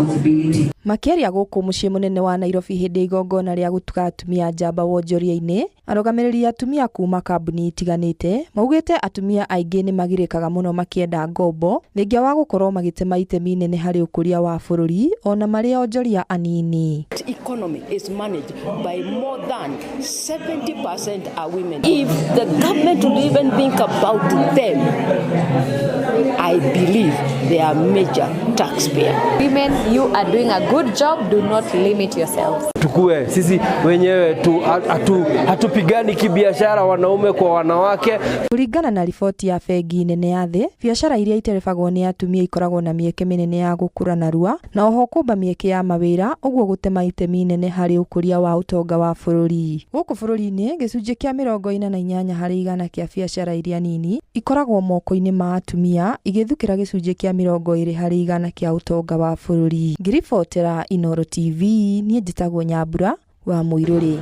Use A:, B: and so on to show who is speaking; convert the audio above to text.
A: responsibility.
B: Makiaria guku mucii munene wa Nairobi hindi igongona ria gutuga atumia njamba wonjoria-ini, arugamiriri atumia kuma kambuni itiganite maugite atumia aingi ni magirikaga muno makienda ngombo thengia wa gukorwo magitema itemi nene hari ukuria wa bururi ona mari onjoria anini.
C: Economy is managed by more than 70% are women. If the government would even think about them, I believe they are major taxpayer.
D: Women, you are doing a good job. Do not limit yourselves.
E: Tukue sisi wenyewe hatupigani kibiashara wanaume kwa wanawake.
B: Kuringana na riboti ya bengi nene ya thi, biashara iria iterebagwo ni atumia ikoragwo na mieke minene ya gukura narua na oho kumba mieke ya mawira uguo gutema itemi nene hari ukuria wa utonga wa bururi. Guku bururi-ini gicunji kia 48 hari igana kia biashara iria nini ikoragwo moko-ini ma atumia igithukira gicunji kia 20 hari igana kia utonga wa bururi. Ngiribotera Inooro TV, nie njitagwo Nyambura wa Muiruri.